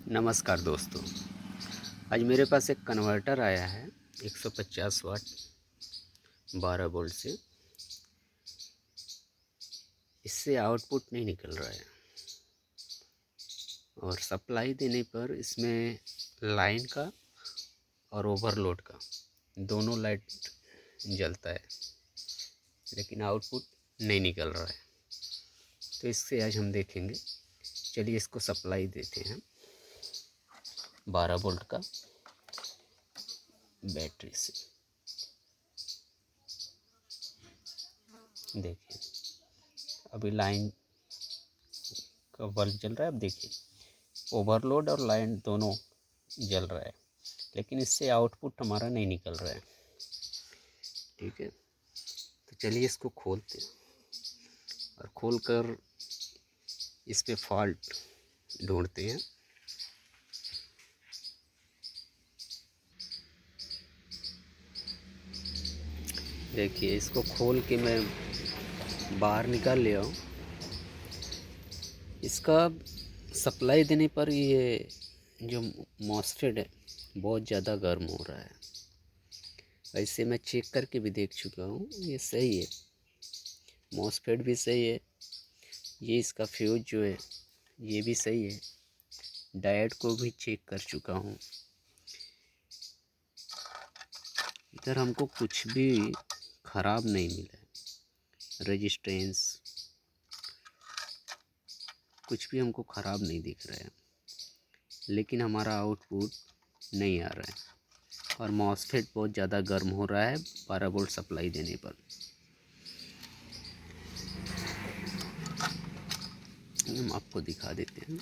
नमस्कार दोस्तों। आज मेरे पास एक कन्वर्टर आया है 150 वाट 12 वोल्ट से। इससे आउटपुट नहीं निकल रहा है और सप्लाई देने पर इसमें लाइन का और ओवरलोड का दोनों लाइट जलता है, लेकिन आउटपुट नहीं निकल रहा है। तो इससे आज हम देखेंगे। चलिए इसको सप्लाई देते हैं 12 वोल्ट का बैटरी से। देखिए अभी लाइन का बल्ब जल रहा है। अब देखिए ओवरलोड और लाइन दोनों जल रहा है, लेकिन इससे आउटपुट हमारा नहीं निकल रहा है। ठीक है, तो चलिए इसको खोलते हैं और खोलकर इस पे फॉल्ट ढूंढते हैं। देखिए इसको खोल के मैं बाहर निकाल लिया हूँ। इसका सप्लाई देने पर ये जो मॉसफेट है बहुत ज़्यादा गर्म हो रहा है। वैसे मैं चेक करके भी देख चुका हूँ, ये सही है, मॉसफेट भी सही है। ये इसका फ्यूज जो है ये भी सही है। डायोड को भी चेक कर चुका हूँ। इधर हमको कुछ भी ख़राब नहीं मिला है। रेजिस्टेंस कुछ भी हमको ख़राब नहीं दिख रहा है, लेकिन हमारा आउटपुट नहीं आ रहा है और मॉसफेट बहुत ज़्यादा गर्म हो रहा है 12 वोल्ट सप्लाई देने पर। हम आपको दिखा देते हैं।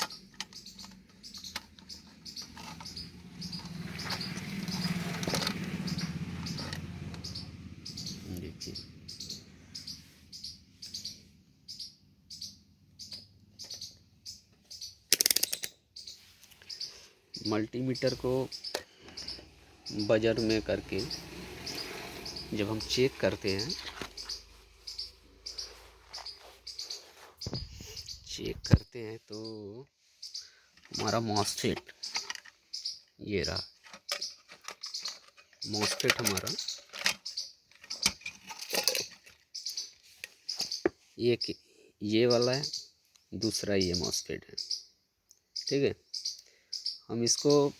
देखिए मल्टीमीटर को बजर में करके जब हम चेक करते हैं, तो हमारा मॉसफेट ये रहा। मॉसफेट हमारा एक ये वाला है, दूसरा ये मॉसफेट है। ठीक है, हम इसको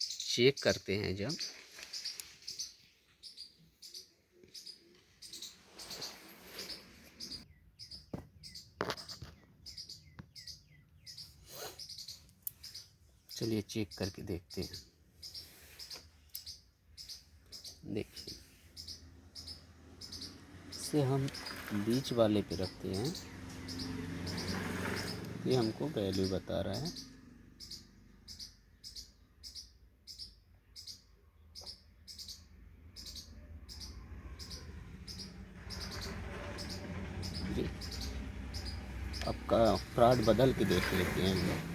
चेक करते हैं जब चलिए चेक करके देखते हैं। देखिए इसे हम बीच वाले पे रखते हैं। ये हमको वैल्यू बता रहा है। जी आपका फ्रॉड बदल के देख लेते हैं हम लोग।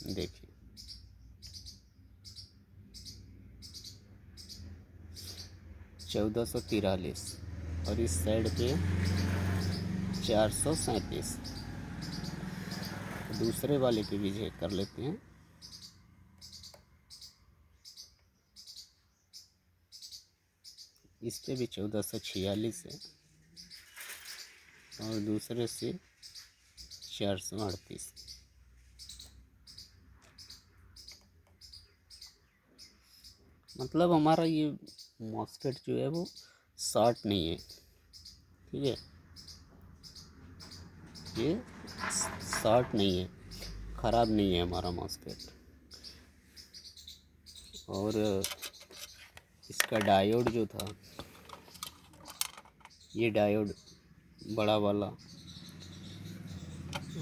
देखिए 1443 और इस साइड पे 437। दूसरे वाले पे भी चेक कर लेते हैं। इस पे भी 1446 है और दूसरे से 438। मतलब हमारा ये मॉसफेट जो है वो शॉर्ट नहीं है। ठीक है, ये शॉर्ट नहीं है, ख़राब नहीं है हमारा मॉसफेट। और इसका डायोड जो था, ये डायोड बड़ा वाला,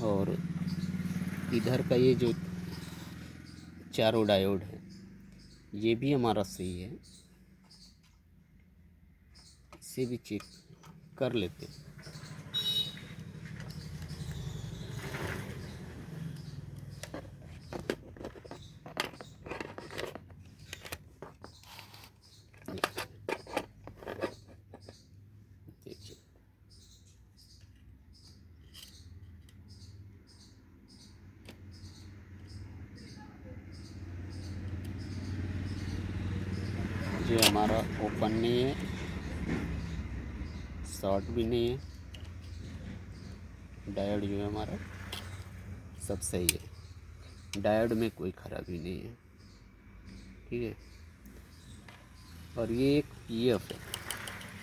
और इधर का ये जो चारों डायोड है ये भी हमारा सही है। इसे भी चेक कर लेते हैं। देखिए जो हमारा ओपन नहीं है, शॉर्ट भी नहीं है, डायोड जो है हमारा सब सही है, डायोड में कोई खराबी नहीं है। ठीक है, और ये एक पीएफ है,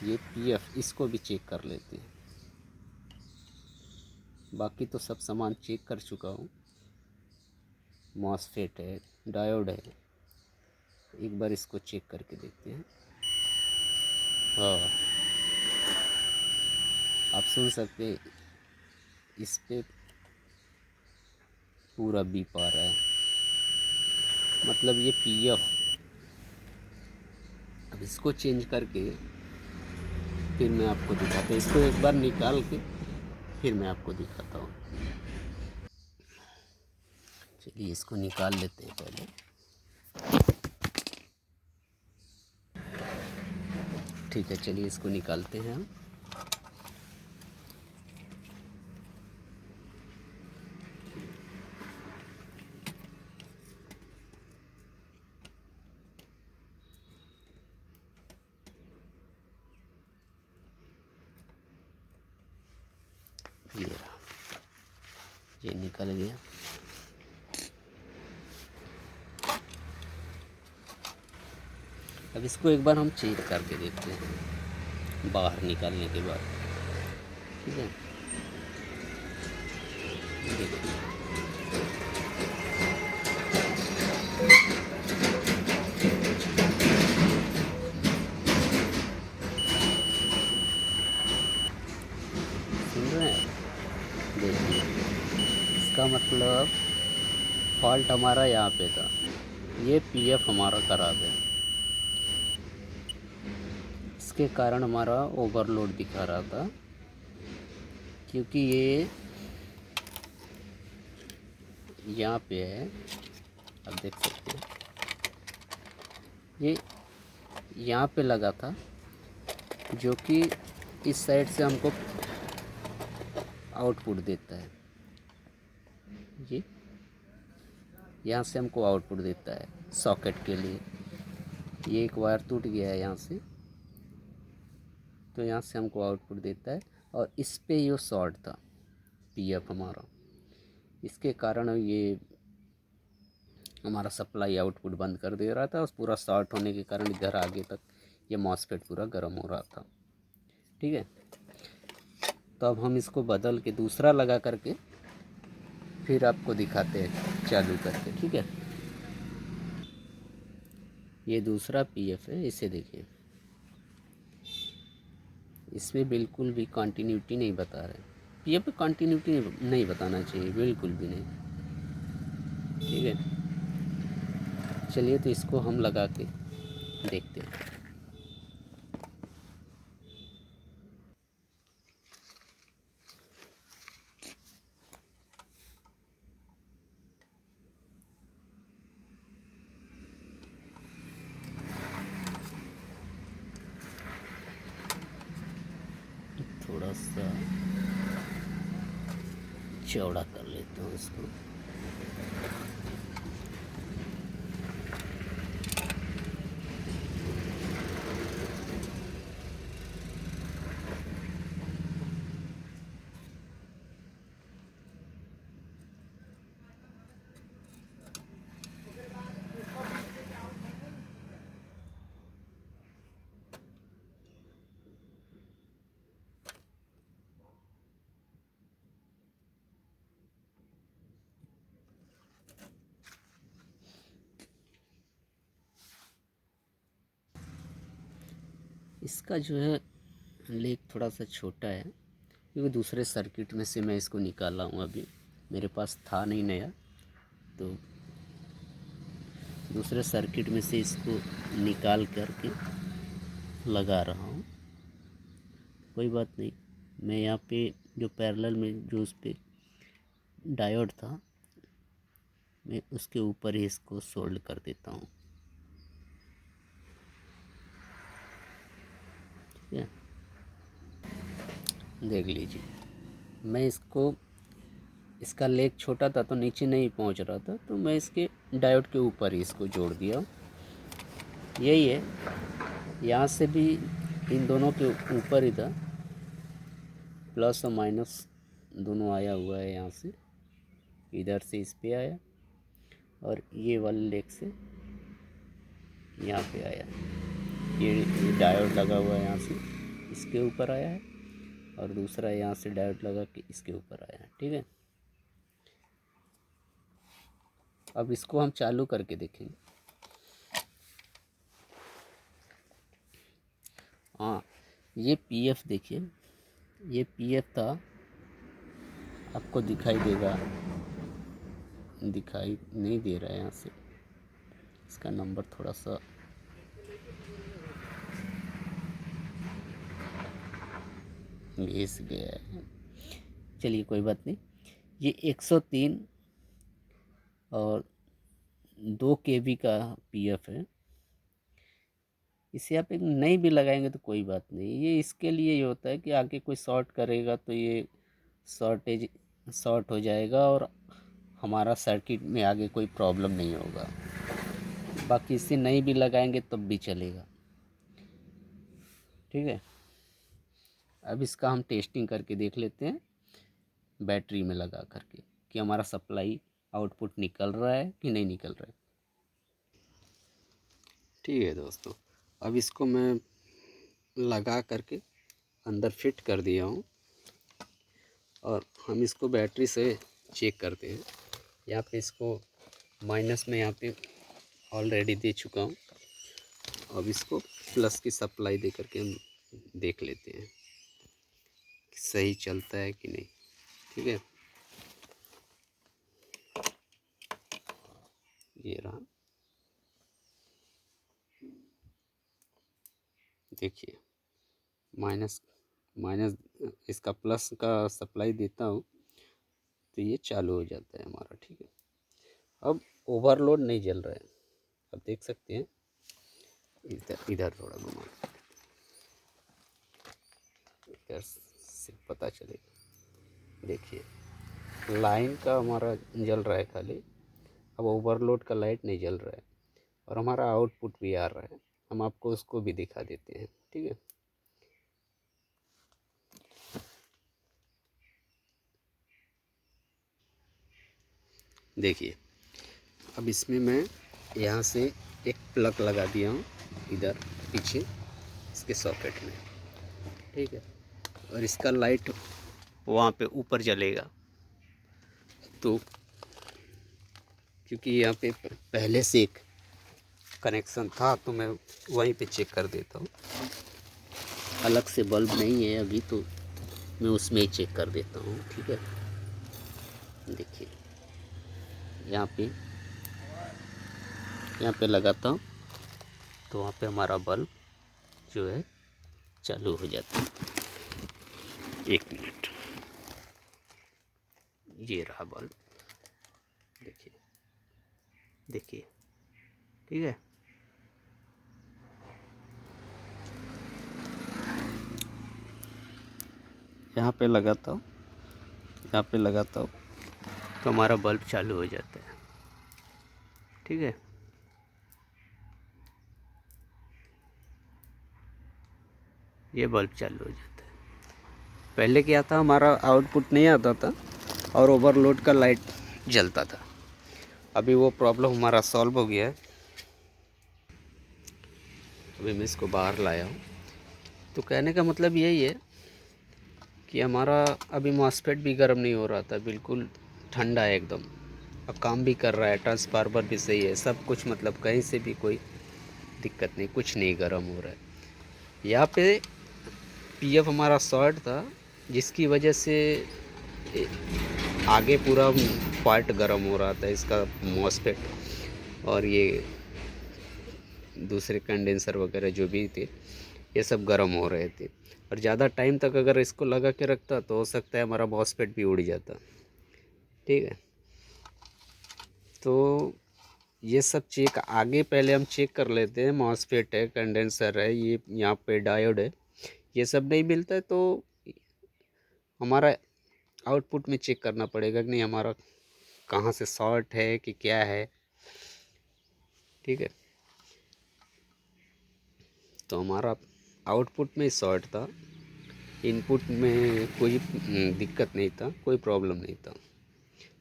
ये पीएफ, इसको भी चेक कर लेते हैं। बाकी तो सब सामान चेक कर चुका हूँ, मॉसफेट है, डायोड है, एक बार इसको चेक करके देखते हैं। हाँ, आप सुन सकते हैं, इस पे पूरा बीप आ रहा है, मतलब ये पीएफ। अब इसको चेंज करके फिर मैं आपको दिखाता हूँ, इसको एक बार निकाल के फिर मैं आपको दिखाता हूँ। चलिए इसको निकाल लेते हैं पहले। ठीक है, चलिए इसको निकालते हैं हम। ये निकल गया। अब इसको एक बार हम चेक करके देखते हैं बाहर निकालने के बाद। ठीक है, देखिए सुन रहे हैं, देखिए इसका मतलब फॉल्ट हमारा यहाँ पे था, ये पीएफ हमारा ख़राब है, इसके कारण हमारा ओवरलोड दिखा रहा था। क्योंकि ये यहाँ पे है, आप देख सकते हैं, ये यहाँ पे लगा था, जो कि इस साइड से हमको आउटपुट देता है। ये यहाँ से हमको आउटपुट देता है सॉकेट के लिए। ये एक वायर टूट गया है यहाँ से, तो यहाँ से हमको आउटपुट देता है, और इस पे ये शॉर्ट था पीएफ हमारा, इसके कारण ये हमारा सप्लाई आउटपुट बंद कर दे रहा था, और पूरा शॉर्ट होने के कारण इधर आगे तक ये मॉसफेट पूरा गर्म हो रहा था। ठीक है, तो अब हम इसको बदल के दूसरा लगा करके फिर आपको दिखाते हैं चालू करके। ठीक है, ये दूसरा पीएफ है, इसे देखिए, इसमें बिल्कुल भी कंटिन्यूटी नहीं बता रहे। पीएफ पे कंटिन्यूटी नहीं बताना चाहिए, बिल्कुल भी नहीं। ठीक है, चलिए तो इसको हम लगा के देखते हैं। थोड़ा सा चौड़ा कर लेता हूँ इसको। इसका जो है लेग थोड़ा सा छोटा है, क्योंकि दूसरे सर्किट में से मैं इसको निकाला हूँ, अभी मेरे पास था नहीं नया, तो दूसरे सर्किट में से इसको निकाल करके लगा रहा हूँ। कोई बात नहीं, मैं यहाँ पे जो पैरेलल में जो उस पर डायोड था, मैं उसके ऊपर ही इसको सोल्ड कर देता हूँ। ठीक है, देख लीजिए, मैं इसका लेग छोटा था तो नीचे नहीं पहुंच रहा था, तो मैं इसके डायोड के ऊपर ही इसको जोड़ दिया। यही है, यहाँ से भी इन दोनों के ऊपर इधर प्लस और माइनस दोनों आया हुआ है। यहाँ से इधर से इस पे आया और ये वाले लेग से यहाँ पे आया। ये डायोड लगा हुआ है यहाँ से इसके ऊपर आया है और दूसरा यहाँ से डायोड लगा के इसके ऊपर आया है। ठीक है, अब इसको हम चालू करके देखेंगे। हाँ, ये पीएफ देखिए, ये पीएफ था, आपको दिखाई देगा, दिखाई नहीं दे रहा है यहाँ से, इसका नंबर थोड़ा सा घिस गया है, चलिए कोई बात नहीं। ये 103 और 2 kV का पीएफ है। इसे आप एक नहीं भी लगाएंगे तो कोई बात नहीं, ये इसके लिए ये होता है कि आगे कोई शॉर्ट करेगा तो ये शॉर्ट हो जाएगा और हमारा सर्किट में आगे कोई प्रॉब्लम नहीं होगा। बाकी इसे नहीं भी लगाएंगे तब भी चलेगा। ठीक है, अब इसका हम टेस्टिंग करके देख लेते हैं बैटरी में लगा करके कि हमारा सप्लाई आउटपुट निकल रहा है कि नहीं निकल रहा है। ठीक है दोस्तों, अब इसको मैं लगा करके अंदर फिट कर दिया हूँ और हम इसको बैटरी से चेक करते हैं। यहाँ पे इसको माइनस में यहाँ पे ऑलरेडी दे चुका हूँ। अब इसको प्लस की सप्लाई दे करके हम देख लेते हैं कि सही चलता है कि नहीं। ठीक है, ये रहा, देखिए माइनस माइनस इसका प्लस का सप्लाई देता हूँ तो ये चालू हो जाता है हमारा। ठीक है, अब ओवरलोड नहीं जल रहा है, अब देख सकते हैं। इधर इधर थोड़ा घुमा, इधर से पता चलेगा। देखिए लाइन का हमारा जल रहा है खाली, अब ओवरलोड का लाइट नहीं जल रहा है और हमारा आउटपुट भी आ रहा है। हम आपको उसको भी दिखा देते हैं। ठीक है, देखिए अब इसमें मैं यहाँ से एक प्लग लगा दिया हूँ इधर पीछे इसके सॉकेट में। ठीक है, और इसका लाइट वहाँ पे ऊपर जलेगा, तो क्योंकि यहाँ पे पहले से एक कनेक्शन था तो मैं वहीं पे चेक कर देता हूँ। अलग से बल्ब नहीं है अभी, तो मैं उसमें ही चेक कर देता हूँ। ठीक है, देखिए यहाँ पे लगाता हूँ तो वहाँ पे हमारा बल्ब जो है चालू हो जाता है। 1 मिनट, ये रहा बल्ब, देखिए देखिए। ठीक है, यहाँ पे लगाता हूँ, यहाँ पे लगाता हूँ तो हमारा बल्ब चालू हो जाता है। ठीक है, ये बल्ब चालू हो जाता है। पहले क्या था, हमारा आउटपुट नहीं आता था और ओवरलोड का लाइट जलता था। अभी वो प्रॉब्लम हमारा सॉल्व हो गया है। अभी मैं इसको बाहर लाया हूँ, तो कहने का मतलब यही है कि हमारा अभी मॉसफेट भी गर्म नहीं हो रहा था, बिल्कुल ठंडा है एकदम। अब काम भी कर रहा है, ट्रांसफार्मर भी सही है, सब कुछ, मतलब कहीं से भी कोई दिक्कत नहीं, कुछ नहीं गर्म हो रहा है। यहाँ पे पीएफ हमारा शॉर्ट था, जिसकी वजह से आगे पूरा पार्ट गर्म हो रहा था इसका, मॉसफेट और ये दूसरे कंडेंसर वगैरह जो भी थे ये सब गर्म हो रहे थे। और ज़्यादा टाइम तक अगर इसको लगा के रखता तो हो सकता है हमारा मॉसफेट भी उड़ जाता। ठीक है, तो ये सब चेक आगे पहले हम चेक कर लेते हैं। मॉसफेट है, कंडेंसर है, ये यहाँ पे डायोड है, ये सब नहीं मिलता है तो हमारा आउटपुट में चेक करना पड़ेगा कि नहीं हमारा कहाँ से शॉर्ट है कि क्या है। ठीक है, तो हमारा आउटपुट में शॉर्ट था, इनपुट में कोई दिक्कत नहीं था, कोई प्रॉब्लम नहीं था।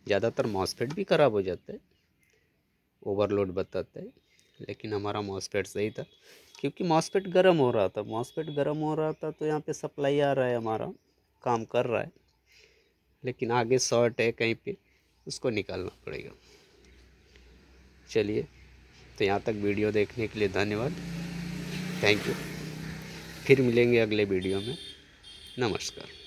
ज़्यादातर मॉसफेट भी ख़राब हो जाता है, ओवरलोड बताता है, लेकिन हमारा मॉसफेट सही था क्योंकि मॉसफेट गर्म हो रहा था। मॉसफेट गर्म हो रहा था तो यहाँ पे सप्लाई आ रहा है, हमारा काम कर रहा है, लेकिन आगे शॉर्ट है कहीं पे, उसको निकालना पड़ेगा। चलिए, तो यहाँ तक वीडियो देखने के लिए धन्यवाद, थैंक यू। फिर मिलेंगे अगले वीडियो में। नमस्कार।